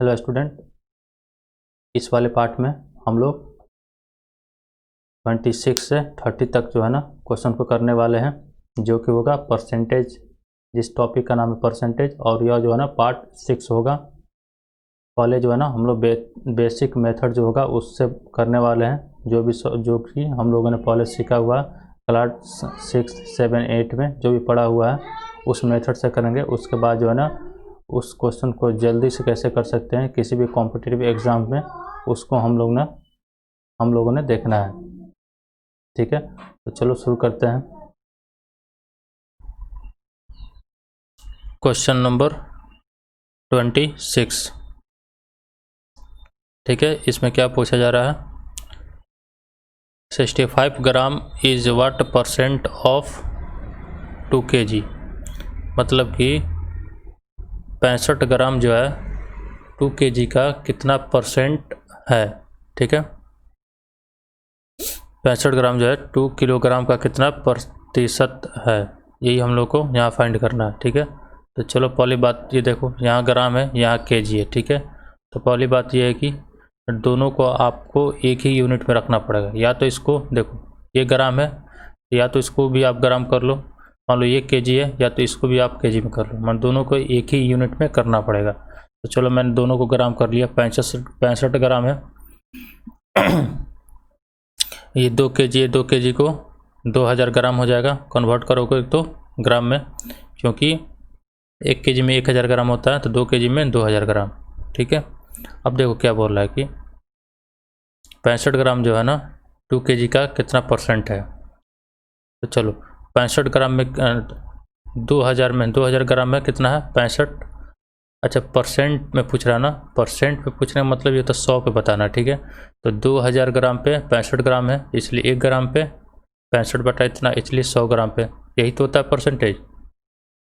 Hello student, इस वाले part में हम लोग 26 से 30 तक जो है ना क्वेश्चन को करने वाले हैं, जो कि होगा परसेंटेज। जिस टॉपिक का नाम है परसेंटेज, और यह जो है ना पार्ट 6 होगा। पहले जो है ना हम लोग बेसिक मेथड जो होगा उससे करने वाले हैं, जो कि हम लोगों ने पहले सीखा हुआ क्लास 6, 7, 8 में जो भी पढ़ा हुआ है उस मेथड से करेंगे। उसके बाद जो है ना उस क्वेश्चन को जल्दी से कैसे कर सकते हैं किसी भी कॉम्पिटिटिव एग्ज़ाम में, उसको हम लोगों ने देखना है। ठीक है, तो चलो शुरू करते हैं। Question number 26। ठीक है, इसमें क्या पूछा जा रहा है? 65 gram is what percent of 2 kg। मतलब कि 65 ग्राम जो है 2 kg का कितना परसेंट है। ठीक है, 65 ग्राम जो है 2 किलोग्राम का कितना प्रतिशत है, यही हम लोग को यहाँ फाइंड करना है। ठीक है, तो चलो पहली बात ये देखो, यहाँ ग्राम है, यहाँ केजी है। ठीक है, तो पहली बात ये है कि दोनों को आपको एक ही यूनिट में रखना पड़ेगा। या तो इसको देखो, ये ग्राम है, या तो इसको भी आप ग्राम कर लो। मान लो ये केजी है, या तो इसको भी आप केजी में कर लो। मान दोनों को एक ही यूनिट में करना पड़ेगा। तो चलो मैंने दोनों को ग्राम कर लिया। 65 ग्राम है। ये 2 kg है, 2 kg को 2000 ग्राम हो जाएगा। कन्वर्ट करोगे तो ग्राम में, क्योंकि 1 kg में 1000 ग्राम होता है, तो 2 kg में 2000 ग्राम। ठीक है, अब देखो क्या बोल रहा है कि 65 ग्राम जो है ना 2 kg का कितना परसेंट है। तो चलो 65 ग्राम में 2000 ग्राम में कितना है 65। अच्छा, परसेंट में पूछ रहा है ना, परसेंट पे पूछने का मतलब ये तो 100 पे बताना। ठीक है, तो 2000 ग्राम पे 65 ग्राम है, इसलिए 1 ग्राम पे 65 बटा इतना, इसलिए 100 ग्राम पे। यही तो होता है परसेंटेज।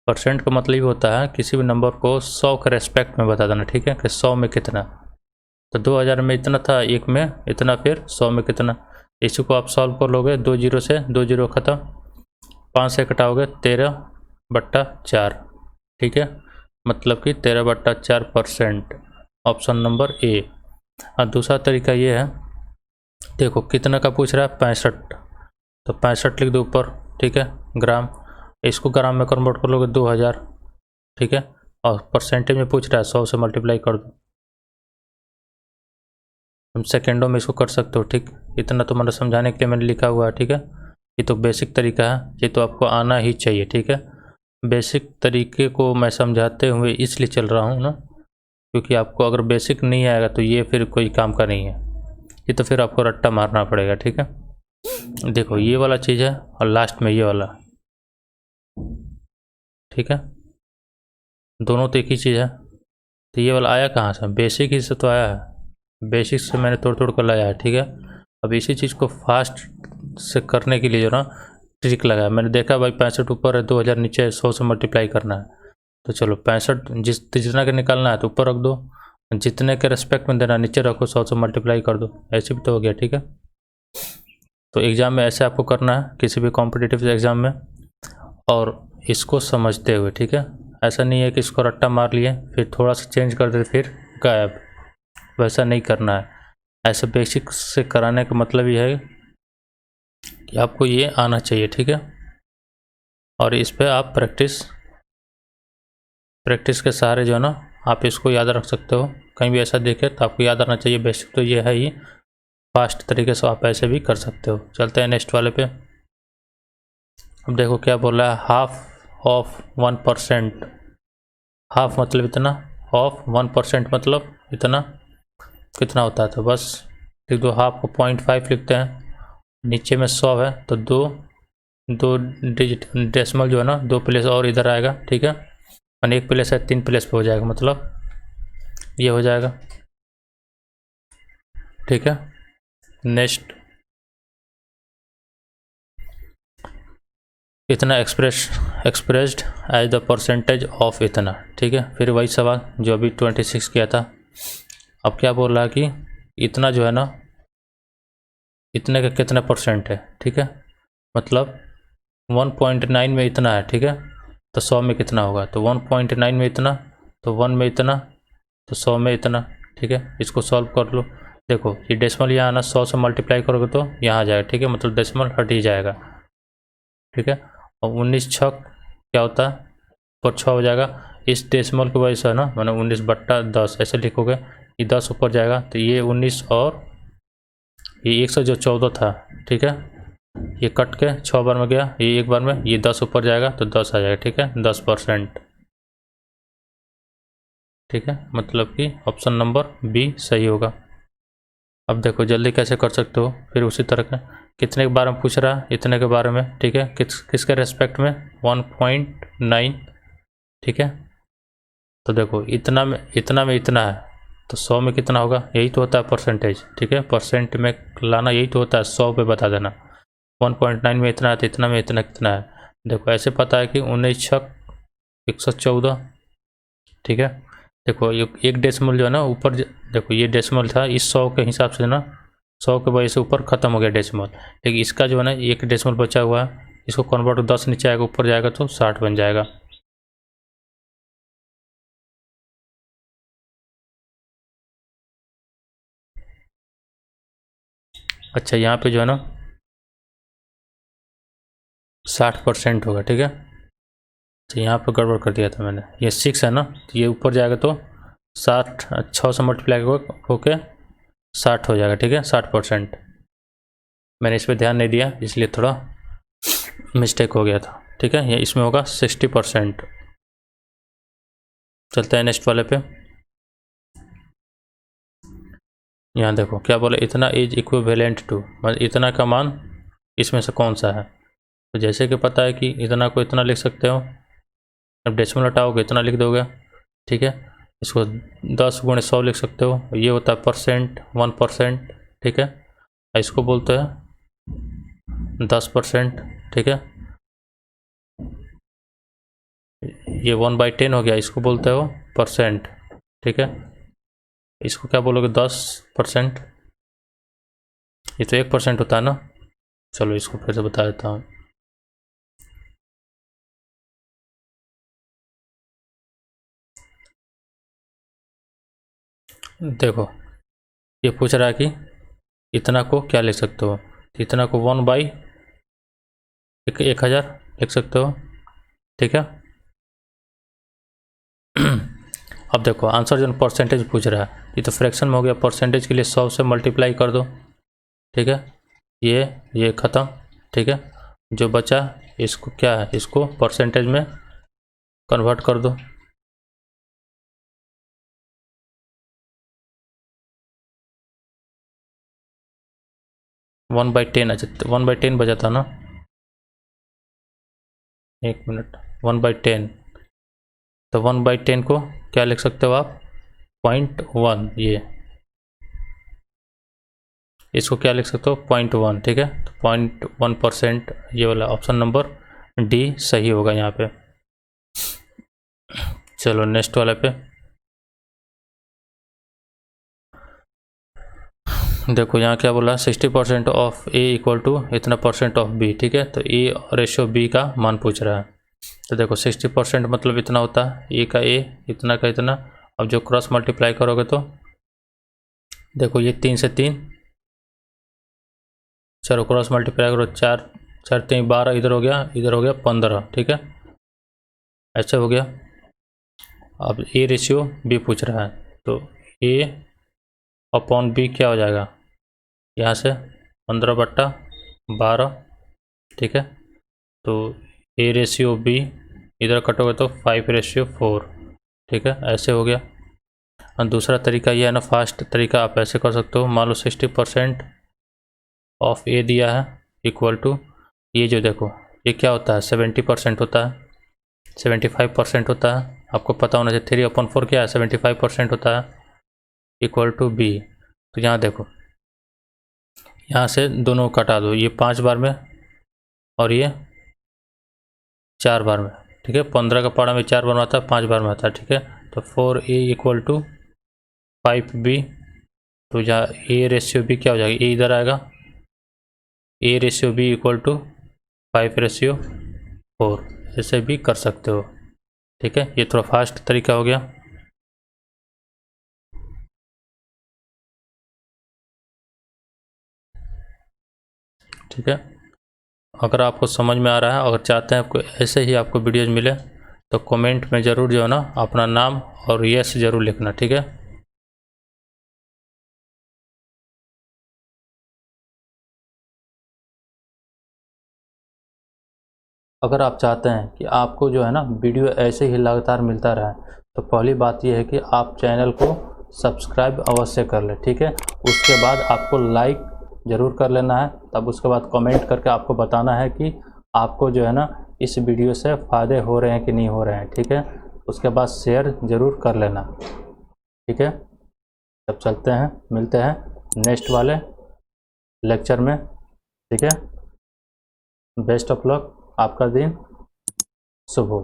परसेंट का मतलब होता है किसी भी नंबर को 100 के रेस्पेक्ट में बता देना। ठीक है, कि 100 में कितना। तो 2000 में इतना था, 1 में इतना, फिर 100 में कितना। इसी को आप सॉल्व कर लोगे, 2 जीरो से 2 जीरो ख़त्म, 5 से घटाओगे 13/4। ठीक है, मतलब कि 13/4%। Option number A. और दूसरा तरीका ये है, देखो कितना का पूछ रहा है 65, तो 65 लिख दो ऊपर। ठीक है, ग्राम, इसको ग्राम में कन्वर्ट कर लोगे 2000। ठीक है, और परसेंटेज में पूछ रहा है 100 से मल्टीप्लाई कर दो। तुम सेकेंडों में इसको कर सकते हो। ठीक, इतना तो मतलब समझाने के लिए मैंने लिखा हुआ है। ठीक है, ये तो बेसिक तरीका है, ये तो आपको आना ही चाहिए। ठीक है, बेसिक तरीके को मैं समझाते हुए इसलिए चल रहा हूँ ना, क्योंकि आपको अगर बेसिक नहीं आएगा तो ये फिर कोई काम का नहीं है, ये तो फिर आपको रट्टा मारना पड़ेगा। ठीक है, देखो ये वाला चीज़ है, और लास्ट में ये वाला। ठीक है, दोनों तो एक ही चीज़ है। तो ये वाला आया कहाँ से? बेसिक ही से तो आया है, बेसिक से मैंने तोड़ तोड़ कर लाया है। ठीक है, अब इसी चीज़ को फास्ट से करने के लिए जो ना ट्रिक लगाया मैंने, देखा भाई 65 ऊपर है, 2000 नीचे है, 100 से मल्टीप्लाई करना है। तो चलो 65 जितना के निकालना है तो ऊपर रख दो, जितने के रेस्पेक्ट में देना नीचे रखो, 100 से मल्टीप्लाई कर दो, ऐसे भी तो हो गया। ठीक है, तो एग्ज़ाम में ऐसे आपको करना है, किसी भी कॉम्पिटिटिव एग्ज़ाम में, और इसको समझते हुए। ठीक है, ऐसा नहीं है कि इसको रट्टा मार लिए फिर थोड़ा सा चेंज कर दे फिर गायब, वैसा नहीं करना है। ऐसे बेसिक से कराने का मतलब ये है कि आपको ये आना चाहिए। ठीक है, और इस पर आप प्रैक्टिस के सहारे जो है ना आप इसको याद रख सकते हो। कहीं भी ऐसा देखे तो आपको याद आना चाहिए। बेसिक तो ये है ही, फास्ट तरीके से आप ऐसे भी कर सकते हो। चलते हैं नेक्स्ट वाले पे। अब देखो क्या बोल रहा है, हाफ ऑफ 1%। हाफ मतलब इतना, ऑफ 1% मतलब इतना, कितना होता है? तो बस लिख दो, हाफ को 0.5 लिखते हैं। नीचे में 100 है, तो दो डिजिट डेसिमल जो है ना 2 प्लेस और इधर आएगा। ठीक है, और 1 प्लेस है 3 प्लेस पे हो जाएगा, मतलब ये हो जाएगा। ठीक है, नेक्स्ट, इतना expressed as the percentage of इतना। ठीक है, फिर वही सवाल जो अभी 26 किया था। अब क्या बोल रहा है कि इतना जो है ना, इतने का कितना परसेंट है। ठीक है, मतलब 1.9 में इतना है। ठीक है, तो 100 में कितना होगा? तो 1.9 में इतना, तो 1 में इतना, तो 100 में इतना, ठीक है। इसको सॉल्व कर लो। देखो ये डेसिमल यहाँ आना, 100 से मल्टीप्लाई करोगे तो यहाँ आ जाएगा, ठीक है, मतलब डेसिमल हट ही जाएगा, ठीक है। और 19 छक क्या होता है, ऊपर 6 हो जाएगा। इस डेसिमल की वजह से है ना, मैंने 19/10 ऐसे लिखोगे, ये 10 ऊपर जाएगा तो ये 19 और ये 100 जो 14 था, ठीक है, ये कट के 6 बार में गया, ये एक बार में, ये 10 ऊपर जाएगा तो 10 आ जाएगा, ठीक है, 10%, ठीक है। मतलब कि ऑप्शन नंबर बी सही होगा। अब देखो जल्दी कैसे कर सकते हो, फिर उसी तरह का कितने के बारे में पूछ रहा है, इतने के बारे में, ठीक है, किसके रेस्पेक्ट में, 1.9, ठीक है। तो देखो इतना में इतना है, तो 100 में कितना होगा, यही तो होता है परसेंटेज, ठीक है, परसेंट में लाना यही तो होता है, 100 पे बता देना। 1.9 में इतना है तो इतना में इतना कितना है, देखो ऐसे पता है कि 19 छक 114, ठीक है। देखो ये एक डेसिमल जो है ना ऊपर, देखो ये डेसिमल था, इस 100 के हिसाब से ना 100 के वजह से ऊपर ख़त्म हो गया डेसिमल, लेकिन इसका जो है ना एक डेसिमल बचा हुआ है, इसको कन्वर्ट 10 नीचे आएगा, ऊपर जाएगा तो 60 बन जाएगा। अच्छा यहाँ पे जो है ना 60% होगा, ठीक है। तो यहाँ पर गड़बड़ कर दिया था मैंने, ये 6 है ना, तो ये ऊपर जाएगा तो 60, 6 से मल्टीप्लाई होके 60 हो जाएगा, ठीक है, 60%। मैंने इस पर ध्यान नहीं दिया इसलिए थोड़ा मिस्टेक हो गया था, ठीक है। ये इसमें होगा 60%। चलते हैं नेक्स्ट वाले पे। यहाँ देखो क्या बोले, इतना इज इक्विवेलेंट टू, मतलब इतना का मान इसमें से कौन सा है। तो जैसे कि पता है कि इतना को इतना लिख सकते हो, अब डेसिमल हटाओगे इतना लिख दोगे, ठीक है। इसको 10 गुणे 100 लिख सकते हो, ये होता है परसेंट, 1%, ठीक है। इसको बोलते हैं 10%, ठीक है। ये 1/10 हो गया, इसको बोलते हो परसेंट, ठीक है। इसको क्या बोलोगे, 10%, ये तो 1% होता है ना। चलो इसको फिर से बता देता हूँ। देखो ये पूछ रहा है कि इतना को क्या लिख सकते हो, इतना को 1/1000 लिख सकते हो, ठीक है। अब देखो आंसर जो परसेंटेज पूछ रहा है, ये तो फ्रैक्शन में हो गया, परसेंटेज के लिए 100 से मल्टीप्लाई कर दो, ठीक है। ये ख़त्म, ठीक है। जो बचा इसको क्या है, इसको परसेंटेज में कन्वर्ट कर दो। वन बाई टेन, अच्छा 1/10 बचा था ना, एक मिनट, 1/10, तो 1/10 को क्या लिख सकते हो आप, 0.1, ये इसको क्या लिख सकते हो, 0.1, ठीक है। तो 0.1%, ये वाला ऑप्शन नंबर डी सही होगा यहाँ पे। चलो नेक्स्ट वाले पे। देखो यहाँ क्या बोला, 60% ऑफ ए इक्वल टू इतना परसेंट ऑफ बी, ठीक है। तो ए रेशो बी का मान पूछ रहा है। तो देखो 60% मतलब इतना होता है, ए का ए, इतना का इतना। अब जो क्रॉस मल्टीप्लाई करोगे तो देखो ये 3 से 3, चलो क्रॉस मल्टीप्लाई करो, 4 4 3 12, इधर हो गया, इधर हो गया 15, ठीक है, ऐसा हो गया। अब ए रेशियो बी पूछ रहा है, तो ए अपॉन बी क्या हो जाएगा, यहाँ से 15/12, ठीक है। तो ए रेशियो बी, इधर कटोगे तो 5/4, ठीक है, ऐसे हो गया। और दूसरा तरीका ये है ना, फास्ट तरीका, आप ऐसे कर सकते हो, मान लो 60% ऑफ ए दिया है इक्वल टू, ये जो देखो ये क्या होता है, 70% होता है, 75% होता है, आपको पता होना चाहिए। 3/4 क्या है, 75% होता है, इक्वल टू बी। तो यहाँ देखो, यहाँ से दोनों कटा दो, ये 5 बार में और ये 4 बार में, ठीक है। 15 का पारा में 4 बार में आता है, 5 बार में आता है, ठीक है। तो 4a इक्वल टू 5b, तो जहाँ ए रेशियो बी क्या हो जाएगा, ए इधर आएगा, A ratio B equal to 5/4, ऐसे भी कर सकते हो, ठीक है। ये थोड़ा फास्ट तरीका हो गया। ठीक है। अगर आपको समझ में आ रहा है, अगर चाहते हैं आपको ऐसे ही आपको वीडियोज़ मिले तो कमेंट में ज़रूर जो है ना अपना नाम और यस ज़रूर लिखना, ठीक है। अगर आप चाहते हैं कि आपको जो है ना वीडियो ऐसे ही लगातार मिलता रहे तो पहली बात यह है कि आप चैनल को सब्सक्राइब अवश्य कर लें, ठीक है। उसके बाद आपको लाइक ज़रूर कर लेना है, तब उसके बाद कमेंट करके आपको बताना है कि आपको जो है ना इस वीडियो से फ़ायदे हो रहे हैं कि नहीं हो रहे हैं, ठीक है। उसके बाद शेयर ज़रूर कर लेना, ठीक है। तब चलते हैं, मिलते हैं नेक्स्ट वाले लेक्चर में, ठीक है। बेस्ट ऑफ लक, आपका दिन शुभ हो।